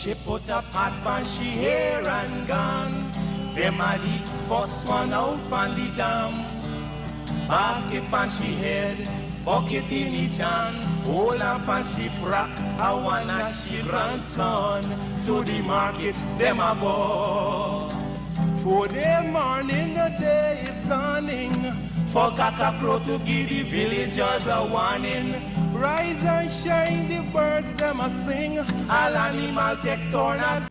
She put a pot on she hair and gone. Them a the first one out on the dam. Basket on she head, bucket in each hand. Hold up on she frock, I wanna she grandson. To the market, them a go. For the morning, the day is dawning. For cock-a-crow to give the villagers a warning. Rise and shine, the birds them a sing. All animal take turn as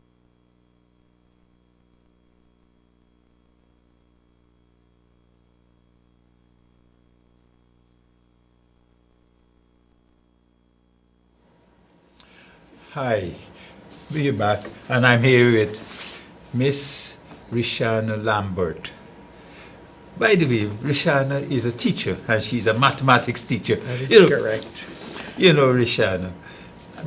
Hi, we're back, and I'm here with Ms Rishana Lambert. By the way, Rishana is a teacher, and she's a mathematics teacher. That is correct. You know, Rishana,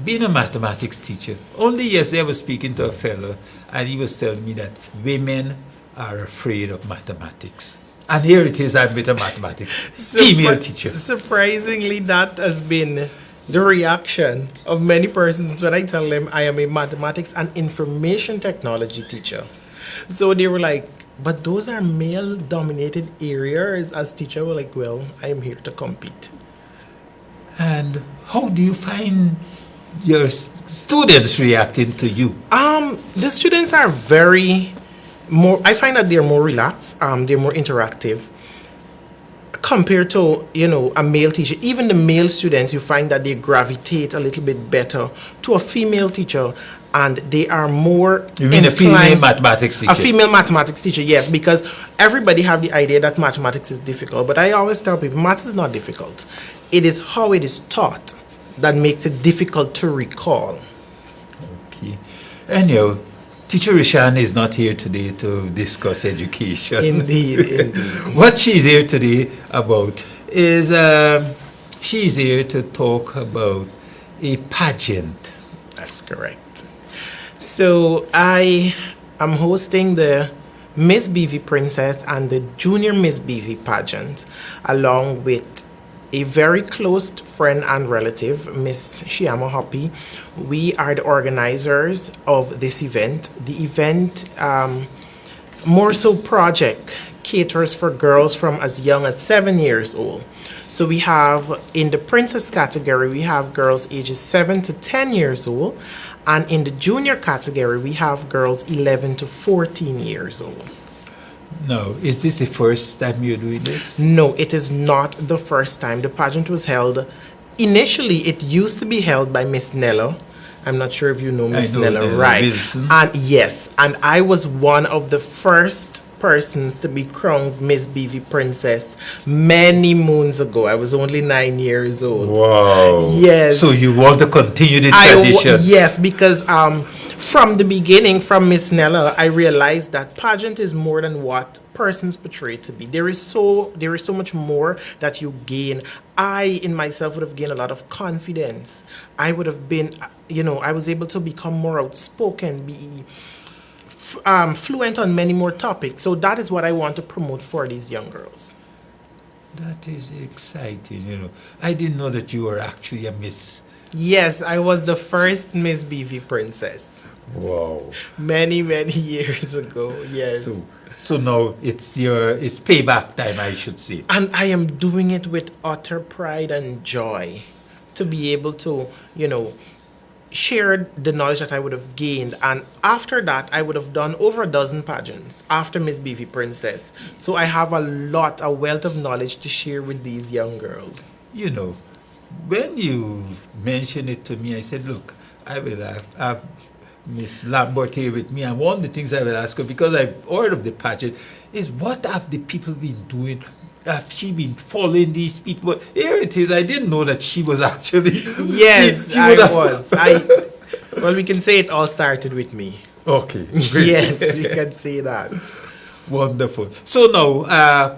being a mathematics teacher, only yesterday I was speaking to a fellow, and he was telling me that women are afraid of mathematics. And here it is, I'm with a mathematics female teacher. Surprisingly, that has been the reaction of many persons when I tell them I am a mathematics and information technology teacher. So they were like, but those are male-dominated areas. As teacher, we're like, well, I am here to compete. And how do you find your students reacting to you? The students are I find that they're more relaxed, they're more interactive. Compared to, a male teacher, even the male students, you find that they gravitate a little bit better to a female teacher, and they are more You mean a female mathematics teacher? A female mathematics teacher, yes, because everybody have the idea that mathematics is difficult, but I always tell people math is not difficult. It is how it is taught that makes it difficult to recall. Okay. Anyhow, Teacher Rishana is not here today to discuss education. Indeed. What she's here today about is she's here to talk about a pageant. That's correct. So I am hosting the Miss BV Princess and the Junior Miss BV pageant, along with a very close friend and relative, Ms. Shiama Hoppy. We are the organizers of this event. The event, more so project, caters for girls from as young as 7 years old. So we have, in the princess category, we have girls ages 7 to 10 years old. And in the junior category, we have girls 11 to 14 years old. Now, is this the first time you're doing this? No, it is not the first time. The pageant was held. Initially, it used to be held by Miss Nella. I'm not sure if you know Miss Nella, right? Wilson. And yes, and I was one of the first persons to be crowned Miss BV Princess many moons ago. I was only 9 years old. Wow. Yes. So you want to continue the tradition? Yes, because from the beginning, from Miss Nella, I realized that pageant is more than what persons portray to be. There is so much more that you gain. I, in myself, would have gained a lot of confidence. I would have been, I was able to become more outspoken, be fluent on many more topics. So that is what I want to promote for these young girls. That is exciting, I didn't know that you were actually a Miss. Yes, I was the first Miss BV Princess. Wow. Many, many years ago, yes. So now it's payback time, I should say. And I am doing it with utter pride and joy to be able to, share the knowledge that I would have gained. And after that, I would have done over a dozen pageants after Miss BV Princess. So I have a wealth of knowledge to share with these young girls. When you mentioned it to me, I said, look, I will have Miss Lambert here with me, and one of the things I will ask her, because I've heard of the pageant, is what have the people been doing? Have she been following these people? Here it is. I didn't know that she was actually. Yes, I was. Well, we can say it all started with me. Okay. Great. Yes, we can say that. Wonderful. So now,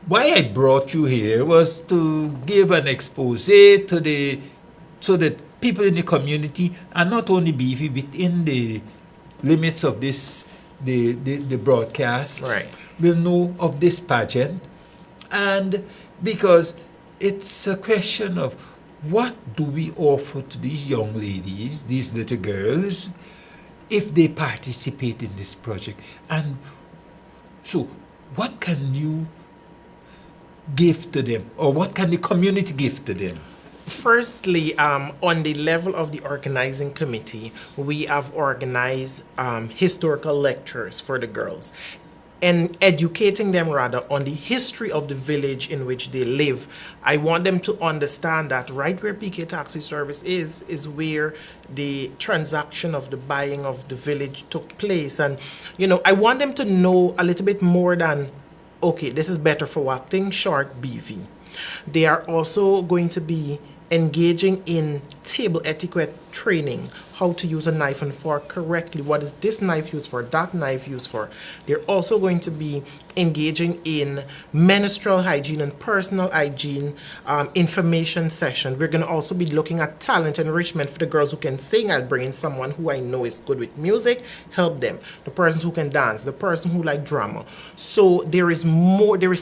why I brought you here was to give an expose so that people in the community, and not only BV, within the limits of the broadcast, right, will know of this pageant. And because it's a question of what do we offer to these young ladies, these little girls, if they participate in this project? And so, what can you give to them, or what can the community give to them? Firstly, on the level of the organizing committee, we have organized historical lectures for the girls and educating them rather on the history of the village in which they live. I want them to understand that right where PK Taxi Service is where the transaction of the buying of the village took place. And, I want them to know a little bit more than, okay, this is Beterverwaagting, short BV. They are also going to be engaging in table etiquette training, how to use a knife and fork correctly, what is this knife used for, that knife used for. They're also going to be engaging in menstrual hygiene and personal hygiene information session. We're going to also be looking at talent enrichment for the girls who can sing. I'll bring in someone who I know is good with music, help them. The persons who can dance, the person who like drama. So there is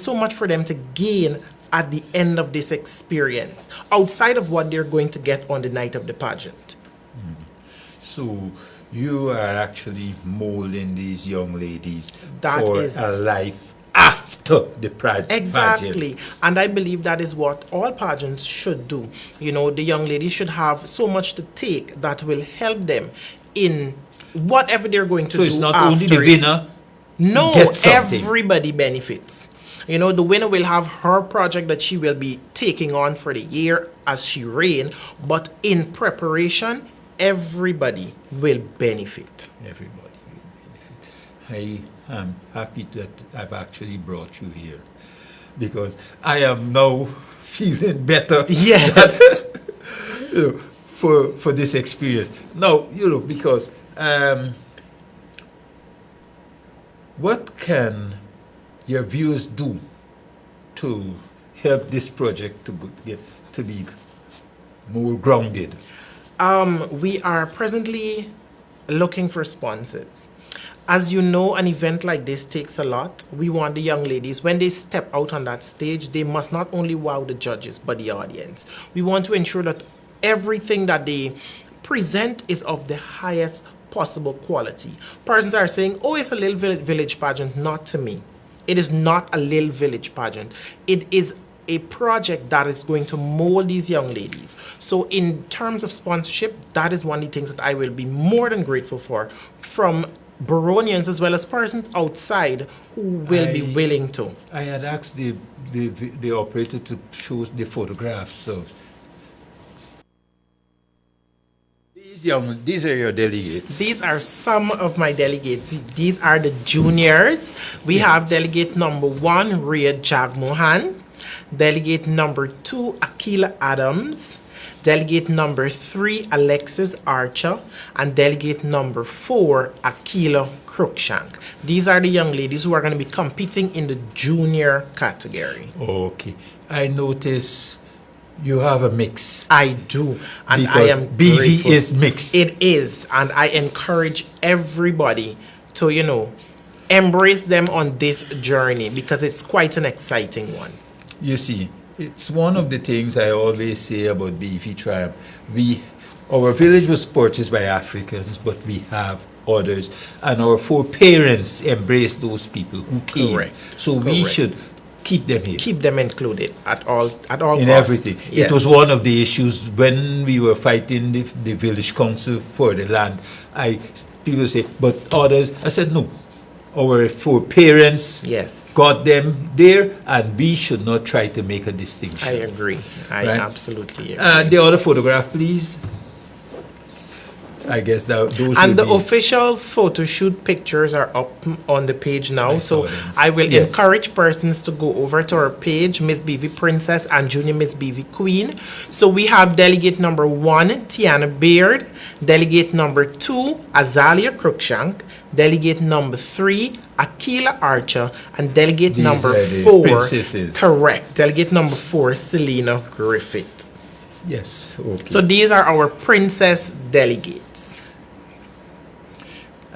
so much for them to gain at the end of this experience, outside of what they're going to get on the night of the pageant. So you are actually molding these young ladies That for is a life after the pageant. Exactly. And I believe that is what all pageants should do. The young ladies should have so much to take that will help them in whatever they're going to So do. it's not after only the winner. No, gets something. everybody benefits. The winner will have her project that she will be taking on for the year as she reign, but in preparation, everybody will benefit. Everybody will benefit. I am happy that I've actually brought you here, because I am now feeling better. Yes. For this experience. Now, because what can your viewers do to help this project to be more grounded? We are presently looking for sponsors. As you know, an event like this takes a lot. We want the young ladies, when they step out on that stage, they must not only wow the judges, but the audience. We want to ensure that everything that they present is of the highest possible quality. Persons are saying, oh, it's a little village pageant. Not to me. It is not a little village pageant. It is a project that is going to mold these young ladies. So in terms of sponsorship, that is one of the things that I will be more than grateful for from Baronians as well as persons outside who will be willing to. I had asked the operator to show the photographs. So these are your delegates. These are some of my delegates. These are the juniors. We have delegate number 1, Riyad Jagmohan. Delegate number 2, Akila Adams. Delegate number 3, Alexis Archer. And delegate number 4, Akila Cruikshank. These are the young ladies who are going to be competing in the junior category. Okay. I notice you have a mix. I do, and because I am BV grateful. is mixed. It is, and I encourage everybody to, embrace them on this journey because it's quite an exciting one. You see, it's one of the things I always say about BV Triumph. Our village was purchased by Africans, but we have others, and our foreparents embraced those people who came. Correct. So we should keep them here. Keep them included at all in costs. everything. Yes. It was one of the issues when we were fighting the village council for the land. People say, but others. I said no. Our foreparents got them there, and we should not try to make a distinction. I agree. I Right? absolutely agree. The other photograph, please. I guess those And will the be official photo shoot pictures are up on the page now. I So saw them. I will Yes. encourage persons to go over to our page, Miss BV Princess and Junior Miss BV Queen. So we have delegate number 1, Tiana Beard. Delegate number 2, Azalia Cruikshank. Delegate number 3, Akila Archer. And delegate These number are the 4, princesses. correct. Delegate number 4, Selena Griffith. yes. Okay. So these are our princess delegates.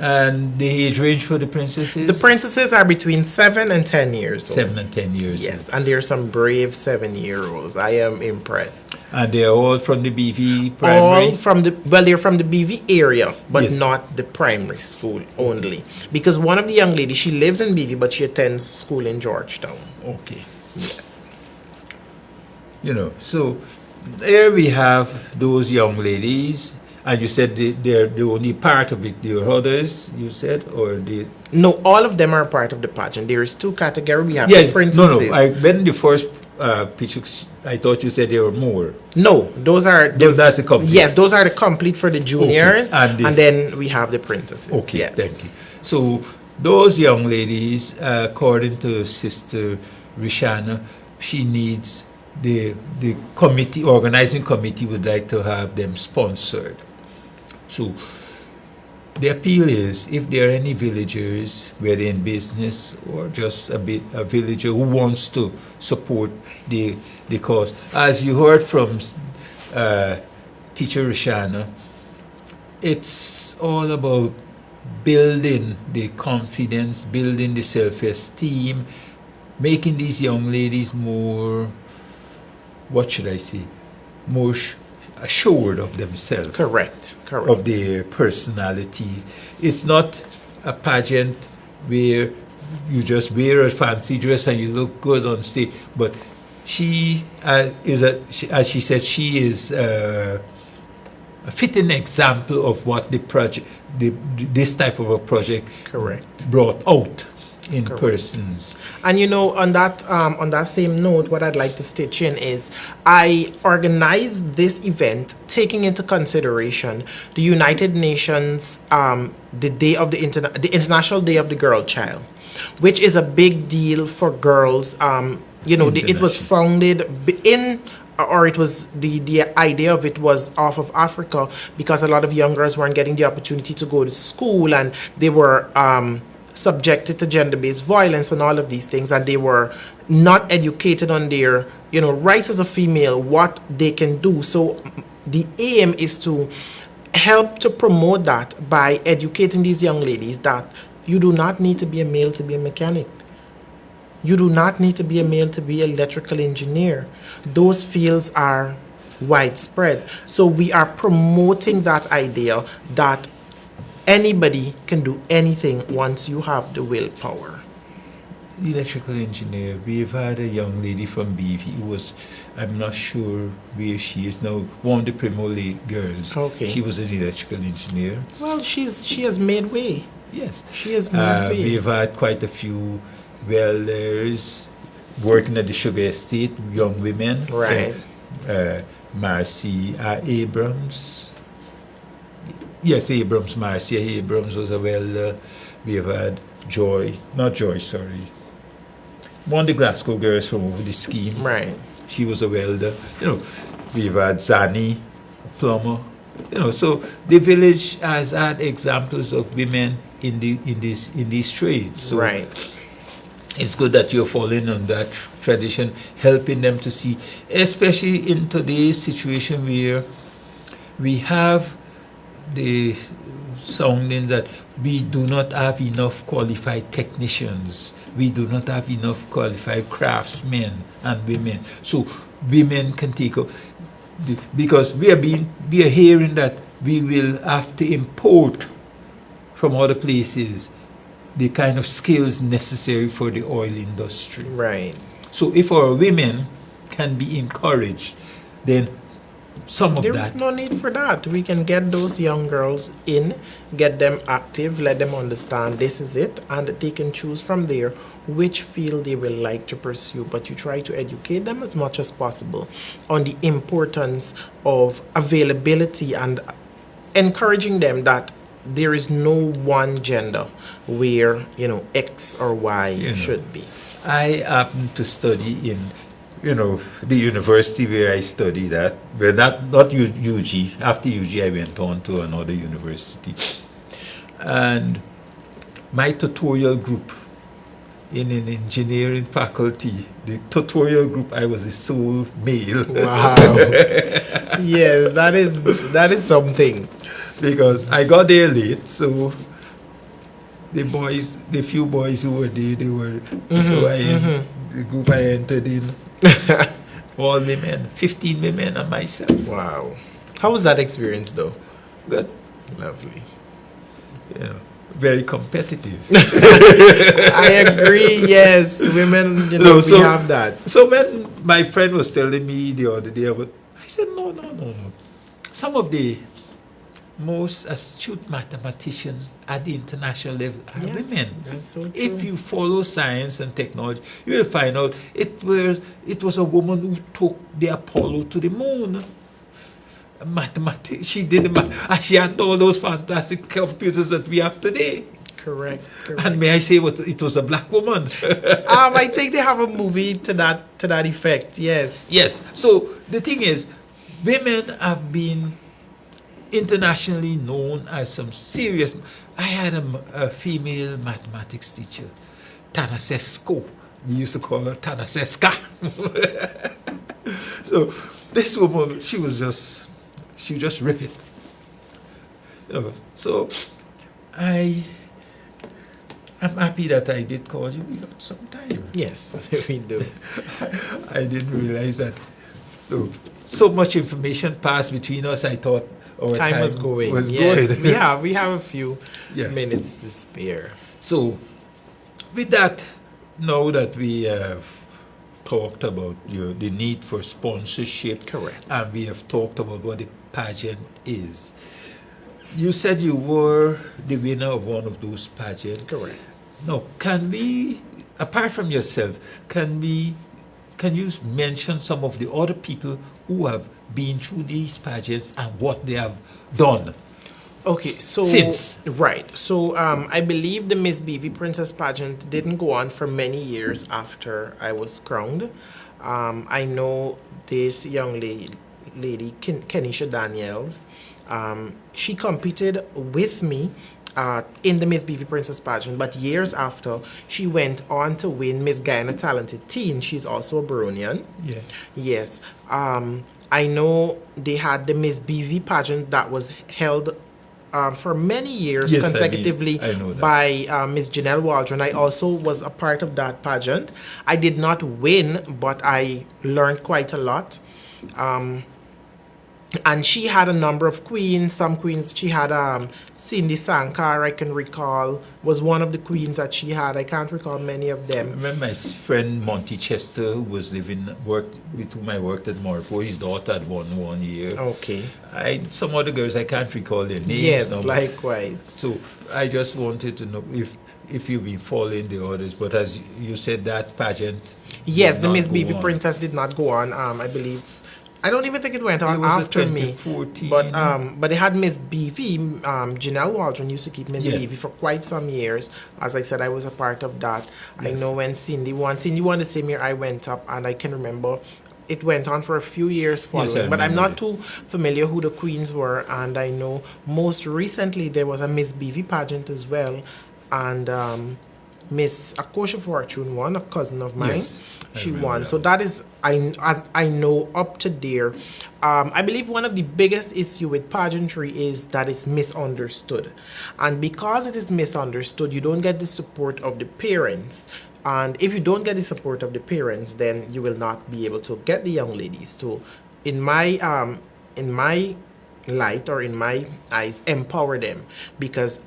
And the age range for the princesses? The princesses are between 7 and 10 years old. 7 and 10 years Yes, old. and there are some brave 7-year-olds. I am impressed. And they're all from the BV primary? All from they're from the BV area, but Yes. not the primary school only. Because one of the young ladies, she lives in BV, but she attends school in Georgetown. Okay. Yes. You know, so there we have those young ladies. And you said they're the only part of it. There are others, you said, or the... No, all of them are part of the pageant. There is 2 categories. We have Yes, the princesses. when the first picture, I thought you said there were more. No, those are... That's the complete. Yes, those are the complete for the juniors. Okay. And then we have the princesses. Okay, yes. thank you. So those young ladies, according to Sister Rishana, she needs the committee, organizing committee would like to have them sponsored. So the appeal is, if there are any villagers, whether in business or just a villager who wants to support the cause. As you heard from Teacher Rishana, it's all about building the confidence, building the self-esteem, making these young ladies more, what should I say, more assured of themselves. Correct. Of their personalities. It's not a pageant where you just wear a fancy dress and you look good on stage, but she as she said, she is a fitting example of what the project, this type of a project, correct, brought out in correct. persons. And you know, on that same note, what I'd like to stitch in is I organized this event taking into consideration the United Nations, the day of the International Day of the Girl Child, which is a big deal for girls. You know, it was founded in, or it was the idea of it was off of Africa, because a lot of young girls weren't getting the opportunity to go to school, and they were subjected to gender-based violence and all of these things, and they were not educated on their, you know, rights as a female, what they can do. So the aim is to help to promote that by educating these young ladies that you do not need to be a male to be a mechanic. You do not need to be a male to be an electrical engineer. Those fields are widespread. So we are promoting that idea that anybody can do anything once you have the willpower. Electrical engineer. We've had a young lady from BV who was, I'm not sure where she is now, one of the Primole girls. Okay. She was an electrical engineer. Well, she has made way. Yes. She has made way. We've had quite a few welders working at the sugar estate, young women. Right. Marcy Abrams. Yes, Abrams, Marcia Abrams was a welder. We've had one of the Glasgow girls from over the scheme. Right. She was a welder. You know, we've had Zani, a plumber. You know, so the village has had examples of women in these trades. So right. It's good that you're following on that tradition, helping them to see, especially in today's situation where we have the sounding that we do not have enough qualified technicians, we do not have enough qualified craftsmen and women. So women can take up, because we are hearing that we will have to import from other places the kind of skills necessary for the oil industry. Right. So if our women can be encouraged, then some of there that... is no need for that. We can get those young girls in, get them active, let them understand this is it, and they can choose from there which field they will like to pursue. But you try to educate them as much as possible on the importance of availability and encouraging them that there is no one gender where, you know, X or Y should be. I happen to study in, you know, the university where I studied at. Well, not UG. After UG, I went on to another university. And my tutorial group in an engineering faculty, the tutorial group, I was the sole male. Wow. Yes, that is something. Because I got there late, so the boys, the few boys who were there, they were, so the group I entered in, all women, 15 women and myself. Wow. How was that experience though? Good. Lovely. You know, very competitive. I agree, yes. Women, we have that. So when my friend was telling me the other day about, I said, no. Some of the most astute mathematicians at the international level are women. That's so true. If you follow science and technology, you will find out it was a woman who took the Apollo to the moon. Mathematics, she did the math, and she had all those fantastic computers that we have today. Correct. And may I say, it was a black woman. I think they have a movie to that effect. Yes. Yes. So the thing is, women have been internationally known as some serious. I had a female mathematics teacher, Tanasesko. We used to call her Tanaseska. So this woman, she just rip it. So I'm happy that I did call you. We got some time. Yes, we do. I didn't realize that. Look, so much information passed between us. I thought our time was going. Yes, we have a few minutes to spare. So, with that, now that we have talked about the need for sponsorship, correct, and we have talked about what a pageant is. You said you were the winner of one of those pageants. Correct. Now, can we, apart from yourself, can you mention some of the other people who have been through these pageants and what they have done? Okay, so I believe the Miss BV Princess pageant didn't go on for many years after I was crowned. I know this young lady Kenisha Daniels. She competed with me in the Miss BV Princess pageant, but years after, she went on to win Miss Guyana Talented Teen. She's also a Baronian. Yeah. Yes. I know they had the Miss BV pageant that was held for many years consecutively by Ms. Janelle Waldron. I also was a part of that pageant. I did not win, but I learned quite a lot. And she had a number of queens. Some queens, she had Cindy Sankar, I can recall, was one of the queens that she had. I can't recall many of them. I remember my friend Monty Chester, who was with whom I worked at Morpo. His daughter had won 1 year. Okay. Some other girls, I can't recall their names. Yes, now, likewise. So I just wanted to know if you've been following the others. But as you said, that pageant. Yes, the Miss BV Princess did not go on, I believe. I don't even think it went on after me. But they had Miss BV. Janelle Waldron used to keep Miss BV for quite some years. As I said, I was a part of that. Yes. I know when Cindy won the same year I went up, and I can remember it went on for a few years following. Yes, but I'm not too familiar who the queens were, and I know most recently there was a Miss BV pageant as well, and Miss Akosha Fortune won, a cousin of mine. Yes, she won. So that is, I know, up to there. I believe one of the biggest issue with pageantry is that it's misunderstood. And because it is misunderstood, you don't get the support of the parents. And if you don't get the support of the parents, then you will not be able to get the young ladies to, in my light or in my eyes, empower them. Because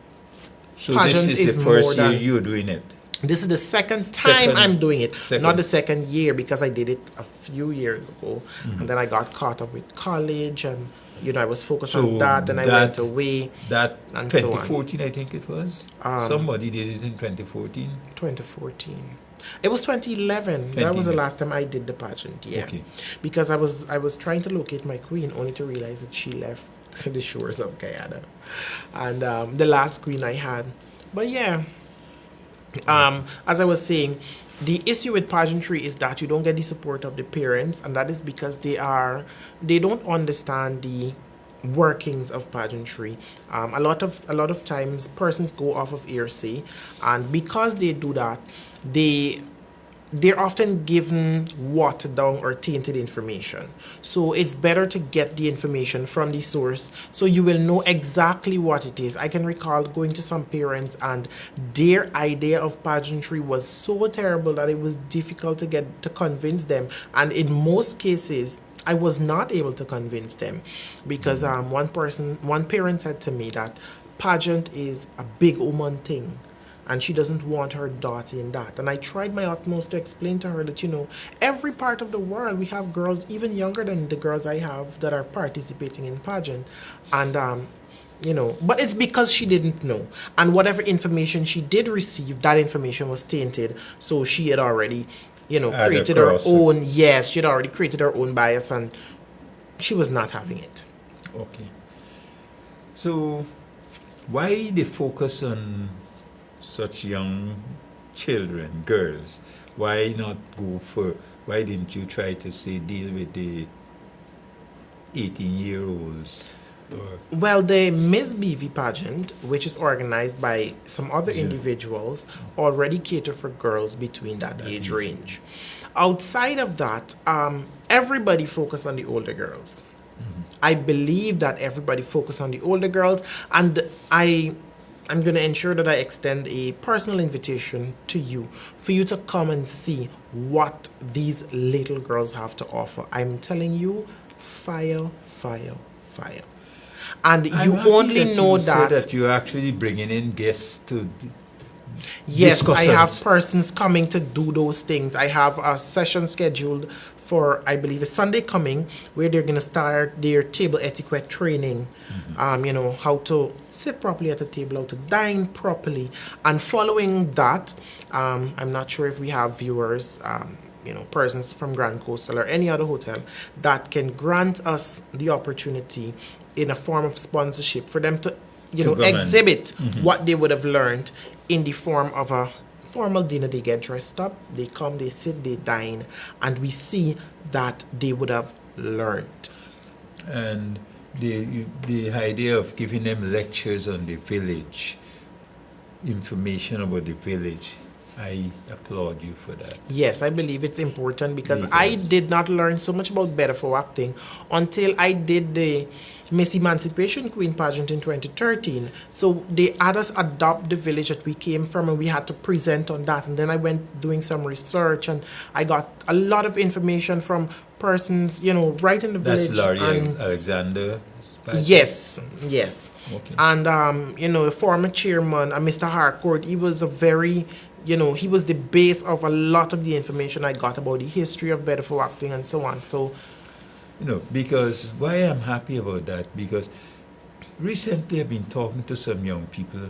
so this is the first year you're doing it? This is the second time I'm doing it. Not the second year, because I did it a few years ago. Mm-hmm. And then I got caught up with college, and I was focused on that, and I went away. That and 2014, so I think it was? Somebody did it in 2014. 2014. It was 2011. That was the last time I did the pageant, yeah. Okay. Because I was trying to locate my queen, only to realize that she left the shores of Guyana. And the last queen I had. But yeah, as I was saying, the issue with pageantry is that you don't get the support of the parents, and that is because they don't understand the workings of pageantry. A lot of times persons go off of hearsay, and because they do that, they they're often given watered down or tainted information. So it's better to get the information from the source so you will know exactly what it is. I can recall going to some parents and their idea of pageantry was so terrible that it was difficult to convince them. And in most cases, I was not able to convince them because one parent said to me that pageant is a big woman thing and she doesn't want her daughter in that. And I tried my utmost to explain to her that, every part of the world we have girls even younger than the girls I have that are participating in pageant. And, but it's because she didn't know. And whatever information she did receive, that information was tainted. So she had already, created her own, yes, she had already created her own bias and she was not having it. Okay. So why the focus on such young children, girls? Why didn't you try to deal with the 18-year-olds? Well, the Ms BV pageant, which is organized by some other individuals, already cater for girls between that age range. Outside of that, everybody focus on the older girls. I believe that everybody focus on the older girls, and I'm going to ensure that I extend a personal invitation to you for you to come and see what these little girls have to offer. I'm telling you, fire, fire, fire. And you only know that you're actually bringing in guests to yes, I have persons coming to do those things. I have a session scheduled for, I believe, a Sunday coming where they're going to start their table etiquette training. How to sit properly at the table, how to dine properly. And following that, I'm not sure if we have viewers, persons from Grand Coastal or any other hotel that can grant us the opportunity in a form of sponsorship for them to exhibit what they would have learned in the form of a formal dinner. They get dressed up, they come, they sit, they dine, and we see that they would have learned. And the idea of giving them lectures on the village, information about the village, I applaud you for that. Yes, I believe it's important because I did not learn so much about Beterverwaagting until I did the Miss Emancipation Queen pageant in 2013. So they had us adopt the village that we came from and we had to present on that. And then I went doing some research and I got a lot of information from persons, right in the village. That's Laurie Alexander? Yes, yes. Okay. And, a former chairman, Mr. Harcourt, he was a very... he was the base of a lot of the information I got about the history of Beterverwaagting and so on. So, because why I'm happy about that, because recently I've been talking to some young people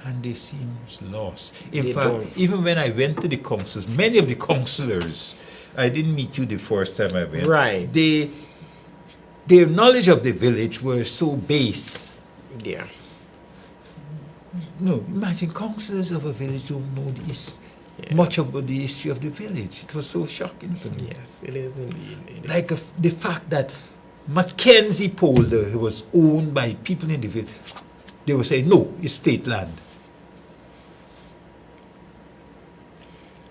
and they seem lost. In fact, even when I went to the councils, many of the councillors, I didn't meet you the first time I went. Right. Their knowledge of the village were so base. Yeah. No, imagine councillors of a village don't know much about the history of the village. It was so shocking to me. Yes, it is indeed. The fact that Mackenzie Polder was owned by people in the village, they were saying, no, it's state land.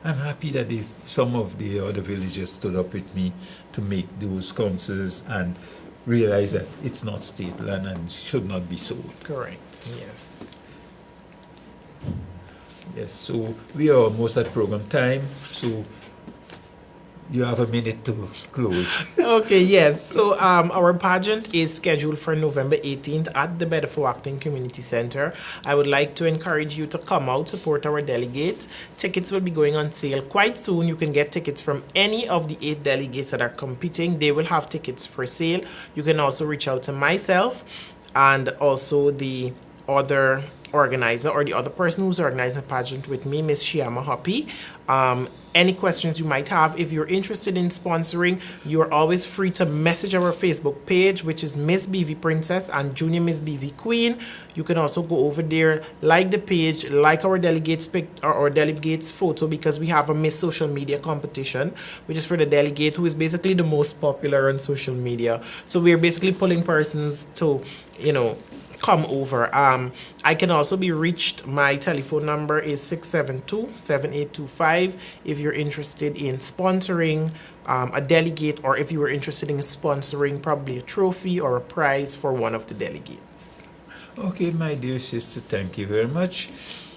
I'm happy that some of the other villagers stood up with me to make those councils and realize that it's not state land and should not be sold. Correct, yes. Yes, so we are almost at program time, so you have a minute to close. Okay, yes. So our pageant is scheduled for November 18th at the Beterverwaagting Community Center. I would like to encourage you to come out, support our delegates. Tickets will be going on sale quite soon. You can get tickets from any of the 8 delegates that are competing. They will have tickets for sale. You can also reach out to myself and also the other organizer or the other person who's organizing a pageant with me, Ms Shiama Hoppy. Any questions you might have, if you're interested in sponsoring, you're always free to message our Facebook page, which is Ms BV Princess and Junior Ms BV Queen. You can also go over there, like the page, like our delegates or delegates photo, because we have a Miss Social Media competition, which is for the delegate who is basically the most popular on social media. So we're basically pulling persons to, come over. I can also be reached. My telephone number is 672-7825 if you're interested in sponsoring a delegate, or if you were interested in sponsoring probably a trophy or a prize for one of the delegates. Okay, my dear sister, thank you very much.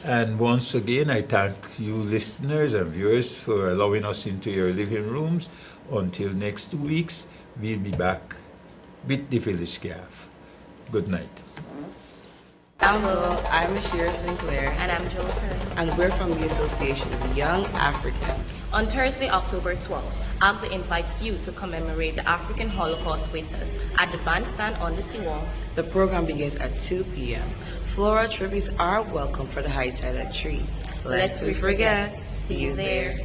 And once again, I thank you listeners and viewers for allowing us into your living rooms. Until next 2 weeks, we'll be back with the Village Gyaaf. Good night. Hello, I'm Ashira Sinclair. And I'm Joel Perry. And we're from the Association of Young Africans. On Thursday, October 12th, AGLA invites you to commemorate the African Holocaust with us at the bandstand on the seawall. The program begins at 2 p.m. Floral tributes are welcome for the high tide at 3. Lest we forget. See you there.